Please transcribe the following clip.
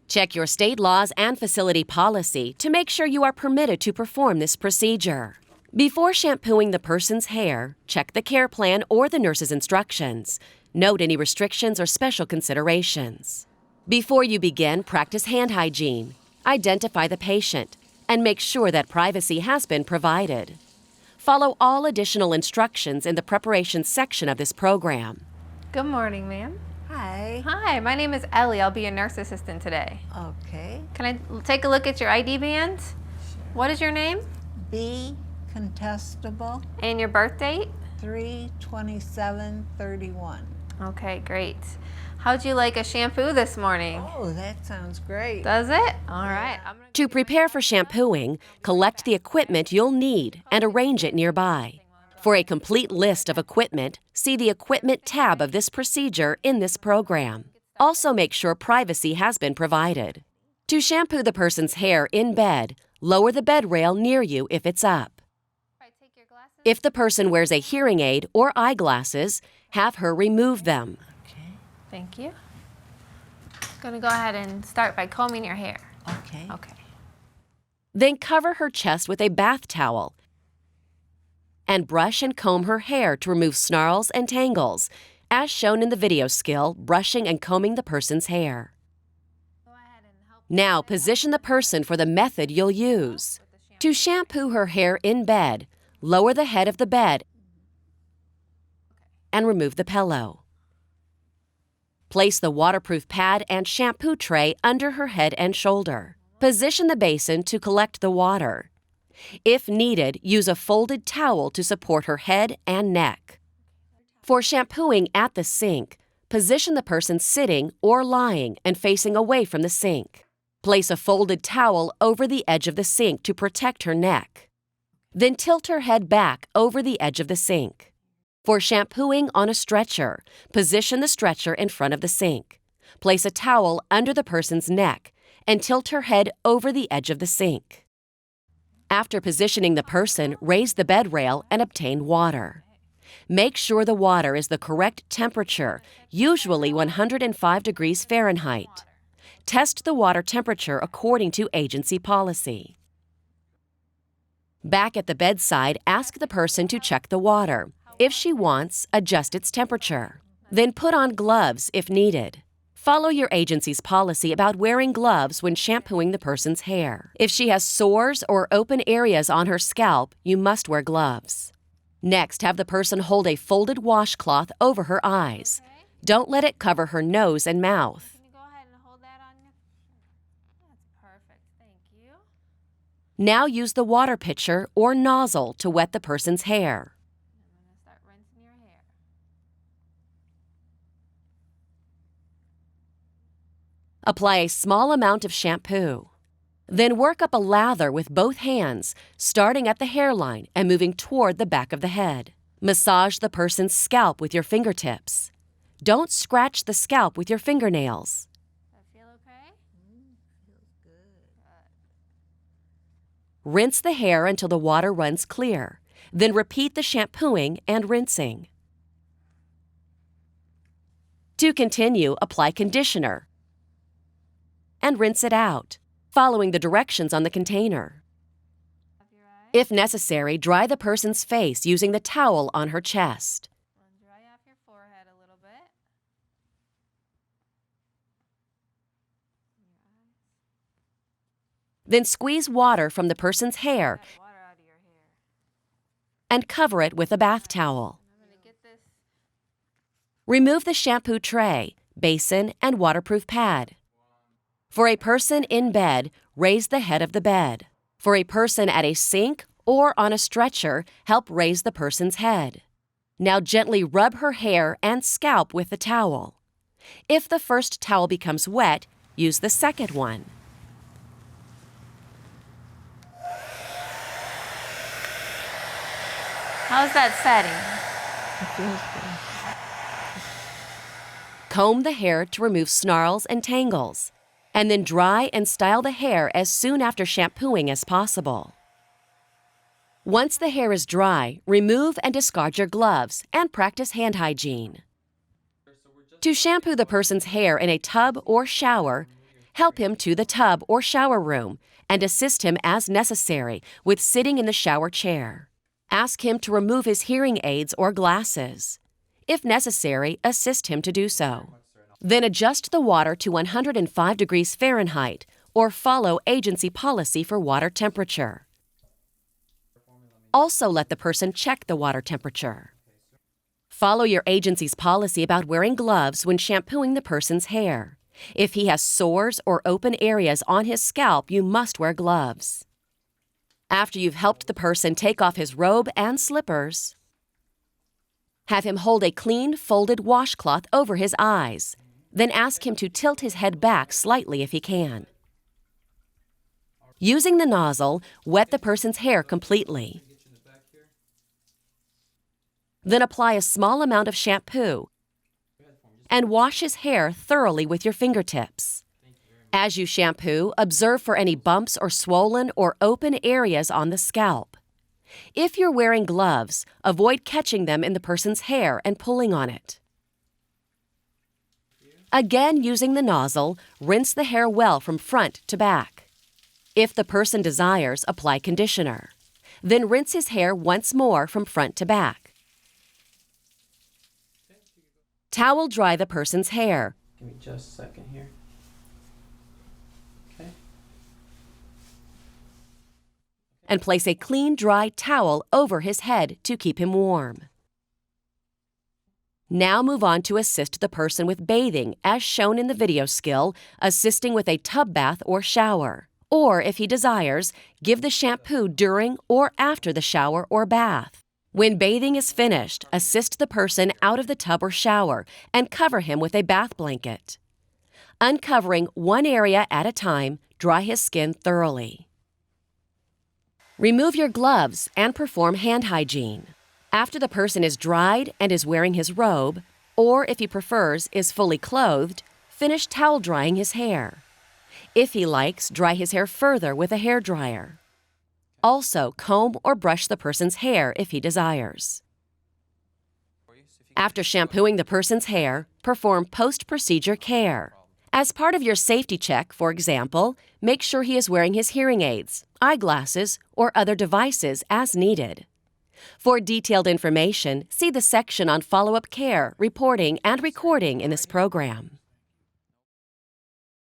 Check your state laws and facility policy to make sure you are permitted to perform this procedure. Before shampooing the person's hair, check the care plan or the nurse's instructions. Note any restrictions or special considerations. Before you begin, practice hand hygiene. Identify the patient and make sure that privacy has been provided. Follow all additional instructions in the preparation section of this program. Good morning, ma'am. Hi. Hi, my name is Ellie. I'll be your nurse assistant today. Okay. Can I take a look at your ID band? Sure. What is your name? B contestable And your birth date? 3/27/31. Okay, great. How'd you like a shampoo this morning? Oh, that sounds great. Does it? All right. To prepare for shampooing, collect the equipment you'll need and arrange it nearby. For a complete list of equipment, see the Equipment tab of this procedure in this program. Also make sure privacy has been provided. To shampoo the person's hair in bed, lower the bed rail near you if it's up. If the person wears a hearing aid or eyeglasses, have her remove them. Okay. Thank you. I'm going to go ahead and start by combing your hair. Okay. Okay. Then cover her chest with a bath towel and brush and comb her hair to remove snarls and tangles, as shown in the video skill, brushing and combing the person's hair. Now position the person for the method you'll use. To shampoo her hair in bed, lower the head of the bed and remove the pillow. Place the waterproof pad and shampoo tray under her head and shoulder. Position the basin to collect the water. If needed, use a folded towel to support her head and neck. For shampooing at the sink, position the person sitting or lying and facing away from the sink. Place a folded towel over the edge of the sink to protect her neck. Then tilt her head back over the edge of the sink. For shampooing on a stretcher, position the stretcher in front of the sink. Place a towel under the person's neck and tilt her head over the edge of the sink. After positioning the person, raise the bed rail and obtain water. Make sure the water is the correct temperature, usually 105 degrees Fahrenheit. Test the water temperature according to agency policy. Back at the bedside, ask the person to check the water. If she wants, adjust its temperature. Then put on gloves if needed. Follow your agency's policy about wearing gloves when shampooing the person's hair. If she has sores or open areas on her scalp, you must wear gloves. Next, have the person hold a folded washcloth over her eyes. Don't let it cover her nose and mouth. Can you go ahead and hold that on you? That's perfect. Thank you. Now use the water pitcher or nozzle to wet the person's hair. I'm going to start rinsing your hair. Apply a small amount of shampoo. Then work up a lather with both hands, starting at the hairline and moving toward the back of the head. Massage the person's scalp with your fingertips. Don't scratch the scalp with your fingernails. Does that feel okay? Feels good. Rinse the hair until the water runs clear. Then repeat the shampooing and rinsing. To continue, apply conditioner and rinse it out, following the directions on the container. If necessary, dry the person's face using the towel on her chest. Dry off your forehead a little bit. Then squeeze water from the person's hair Water out of your hair. and cover it with a bath towel. I'm going to get this. Remove the shampoo tray, basin, and waterproof pad. For a person in bed, raise the head of the bed. For a person at a sink or on a stretcher, help raise the person's head. Now gently rub her hair and scalp with the towel. If the first towel becomes wet, use the second one. How's that setting? It feels good. Comb the hair to remove snarls and tangles, and then dry and style the hair as soon after shampooing as possible. Once the hair is dry, remove and discard your gloves and practice hand hygiene. To shampoo the person's hair in a tub or shower, Help him to the tub or shower room and assist him as necessary with sitting in the shower chair. Ask him to remove his hearing aids or glasses. If necessary, assist him to do so. Then adjust the water to 105 degrees Fahrenheit or follow agency policy for water temperature. Also let the person check the water temperature. Follow your agency's policy about wearing gloves when shampooing the person's hair. If he has sores or open areas on his scalp, you must wear gloves. After you've helped the person take off his robe and slippers, have him hold a clean, folded washcloth over his eyes. Then ask him to tilt his head back slightly if he can. Using the nozzle, wet the person's hair completely. Then apply a small amount of shampoo and wash his hair thoroughly with your fingertips. As you shampoo, observe for any bumps or swollen or open areas on the scalp. If you're wearing gloves, avoid catching them in the person's hair and pulling on it. Again, using the nozzle, rinse the hair well from front to back. If the person desires, apply conditioner. Then rinse his hair once more from front to back. Towel dry the person's hair. Give me just a second here. Okay. And place a clean, dry towel over his head to keep him warm. Now move on to assist the person with bathing, as shown in the video skill, assisting with a tub bath or shower. Or, if he desires, give the shampoo during or after the shower or bath. When bathing is finished, assist the person out of the tub or shower and cover him with a bath blanket. Uncovering one area at a time, dry his skin thoroughly. Remove your gloves and perform hand hygiene. After the person is dried and is wearing his robe, or if he prefers, is fully clothed, finish towel drying his hair. If he likes, dry his hair further with a hairdryer. Also, comb or brush the person's hair if he desires. After shampooing the person's hair, perform post-procedure care. As part of your safety check, for example, make sure he is wearing his hearing aids, eyeglasses, or other devices as needed. For detailed information, see the section on follow-up care, reporting, and recording in this program.